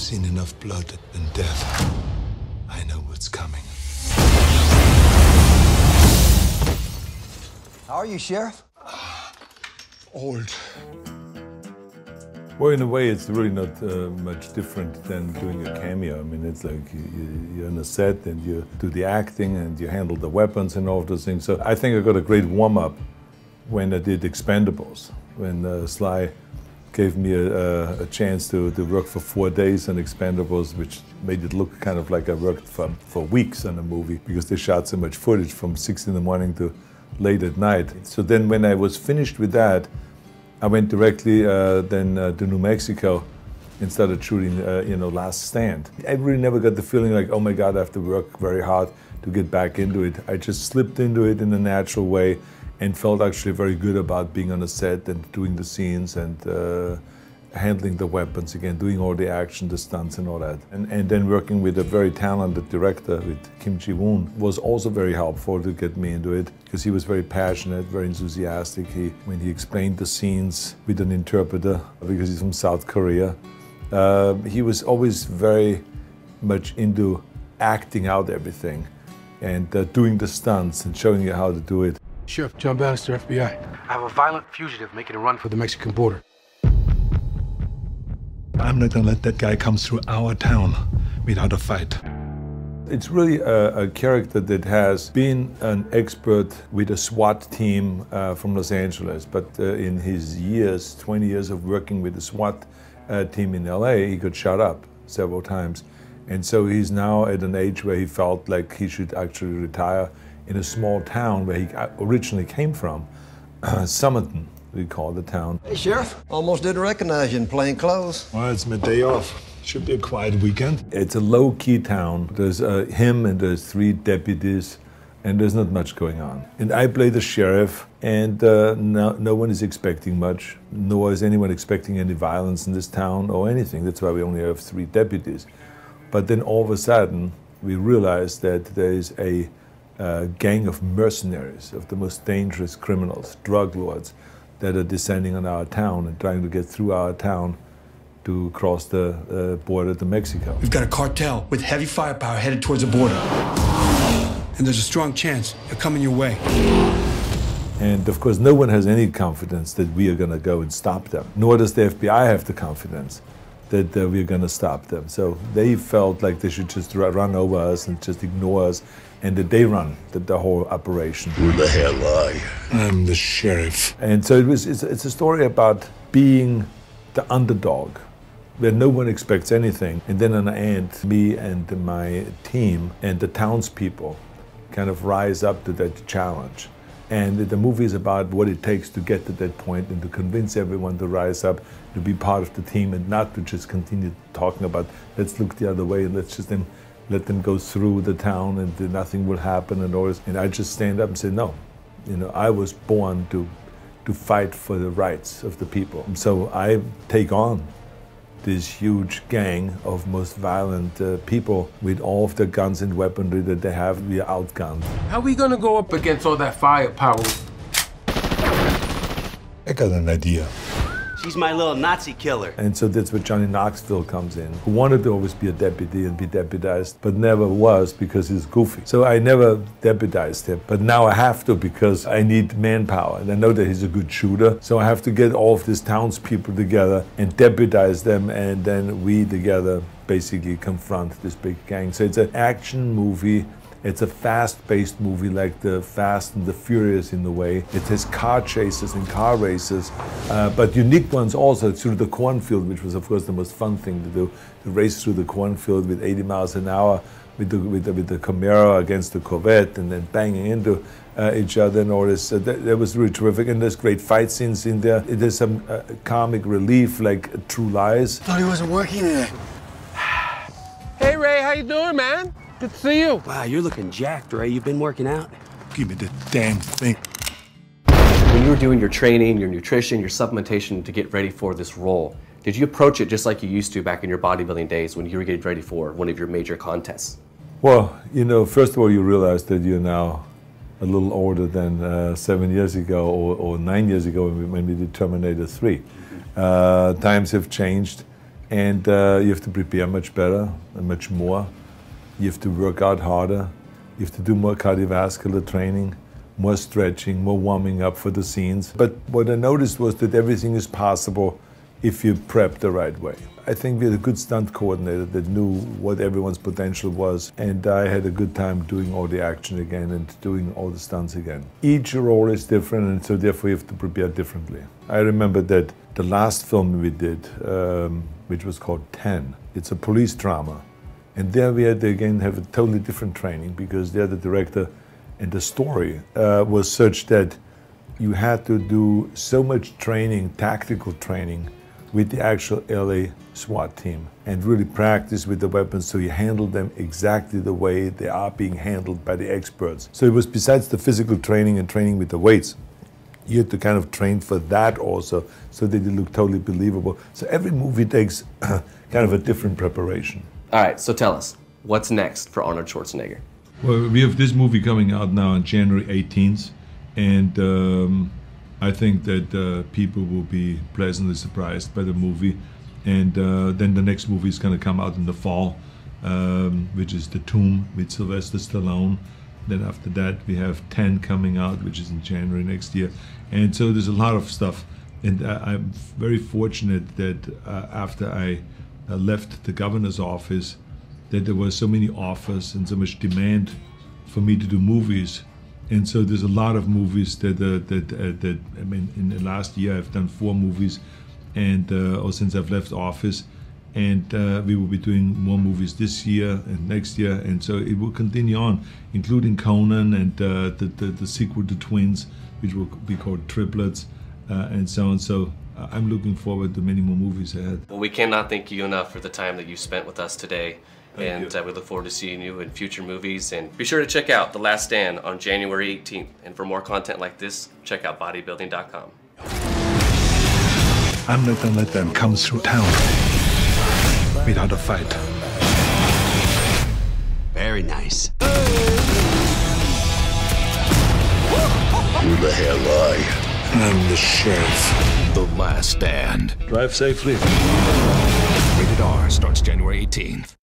seen enough blood and death. I know what's coming. How are you, Sheriff? Old. Well, in a way, it's really not much different than doing a cameo. I mean, it's like you're on a set and you do the acting and you handle the weapons and all of those things. So I think I got a great warm-up when I did Expendables, when Sly gave me a chance to work for 4 days on Expendables, which made it look kind of like I worked for weeks on a movie because they shot so much footage from 6 in the morning to late at night. So then when I was finished with that, I went directly to New Mexico and started shooting, Last Stand. I really never got the feeling like, oh my God, I have to work very hard to get back into it. I just slipped into it in a natural way and felt actually very good about being on a set and doing the scenes and handling the weapons again, doing all the action, the stunts and all that. And then working with a very talented director, with Kim Ji-woon, was also very helpful to get me into it because he was very passionate, very enthusiastic. When he explained the scenes with an interpreter, because he's from South Korea, he was always very much into acting out everything and doing the stunts and showing you how to do it. Sheriff John Bannister, FBI. I have a violent fugitive making a run for the Mexican border. I'm not gonna let that guy come through our town without a fight. It's really a character that has been an expert with a SWAT team from Los Angeles, but in his 20 years of working with the SWAT team in LA, he got shot up several times. And so he's now at an age where he felt like he should actually retire in a small town where he originally came from, Summerton, we call the town. Hey, Sheriff. Almost didn't recognize you in plain clothes. Well, it's my day off. Should be a quiet weekend. It's a low-key town. There's him and there's 3 deputies, and there's not much going on. And I play the sheriff, and no one is expecting much, nor is anyone expecting any violence in this town or anything. That's why we only have 3 deputies. But then all of a sudden, we realize that there is a gang of mercenaries, of the most dangerous criminals, drug lords, that are descending on our town and trying to get through our town to cross the border to Mexico. We've got a cartel with heavy firepower headed towards the border. And there's a strong chance they're coming your way. And of course, no one has any confidence that we are going to go and stop them, nor does the FBI have the confidence that we're going to stop them. So they felt like they should just run over us and just ignore us, and that they run the whole operation. Who the hell are you? I'm the sheriff. And so it's a story about being the underdog, where no one expects anything. And then in the end, me and my team and the townspeople kind of rise up to that challenge. And the movie is about what it takes to get to that point and to convince everyone to rise up, to be part of the team and not to just continue talking about, let's look the other way and let's just let them go through the town and nothing will happen and all this. And I just stand up and say, no, I was born to fight for the rights of the people. And so I take on this huge gang of most violent people with all of the guns and weaponry that they have. We are outgunned. How are we gonna go up against all that firepower? I got an idea. She's my little Nazi killer. And so that's where Johnny Knoxville comes in, who wanted to always be a deputy and be deputized, but never was because he's goofy. So I never deputized him, but now I have to because I need manpower. And I know that he's a good shooter, so I have to get all of these townspeople together and deputize them, and then we together basically confront this big gang. So it's an action movie. It's a fast-paced movie like the Fast and the Furious in a way. It has car chases and car races, but unique ones also through the cornfield, which was of course the most fun thing to do, to race through the cornfield with 80 miles an hour with the Camaro against the Corvette and then banging into each other and all this. That was really terrific, and there's great fight scenes in there. There's some comic relief like True Lies. Thought he wasn't working today. Hey, Ray, how you doing, man? Good to see you. Wow, you're looking jacked, Ray. You've been working out. Give me the damn thing. When you were doing your training, your nutrition, your supplementation to get ready for this role, did you approach it just like you used to back in your bodybuilding days when you were getting ready for one of your major contests? Well, first of all, you realize that you're now a little older than 7 years ago or 9 years ago when we did Terminator 3. Times have changed. And you have to prepare much better and much more. You have to work out harder. You have to do more cardiovascular training, more stretching, more warming up for the scenes. But what I noticed was that everything is possible if you prep the right way. I think we had a good stunt coordinator that knew what everyone's potential was, and I had a good time doing all the action again and doing all the stunts again. Each role is different, and so therefore you have to prepare differently. I remember that the last film we did, which was called 10, it's a police drama. And there we had to again have a totally different training, because there the director and the story was such that you had to do so much training, tactical training, with the actual LA SWAT team and really practice with the weapons so you handle them exactly the way they are being handled by the experts. So it was, besides the physical training and training with the weights, you had to kind of train for that also so that they look totally believable. So every movie takes kind of a different preparation. All right, so tell us, what's next for Arnold Schwarzenegger? Well, we have this movie coming out now on January 18th, and I think that people will be pleasantly surprised by the movie. And then the next movie is going to come out in the fall, which is The Tomb with Sylvester Stallone. Then after that we have 10 coming out, which is in January next year. And so there's a lot of stuff. And I'm very fortunate that after I left the governor's office, that there were so many offers and so much demand for me to do movies. And so there's a lot of movies that I mean, in the last year I've done 4 movies, and or since I've left office, and we will be doing more movies this year and next year, and so it will continue on, including Conan and the sequel to Twins, which will be called Triplets, and so on. So I'm looking forward to many more movies ahead. Well, we cannot thank you enough for the time that you spent with us today. Thank you. We look forward to seeing you in future movies. And be sure to check out The Last Stand on January 18th. And for more content like this, check out bodybuilding.com. I'm not gonna let them come through town without a fight. Very nice. Who the hell are you? I'm the sheriff. The Last Stand. Drive safely. Rated R starts January 18th.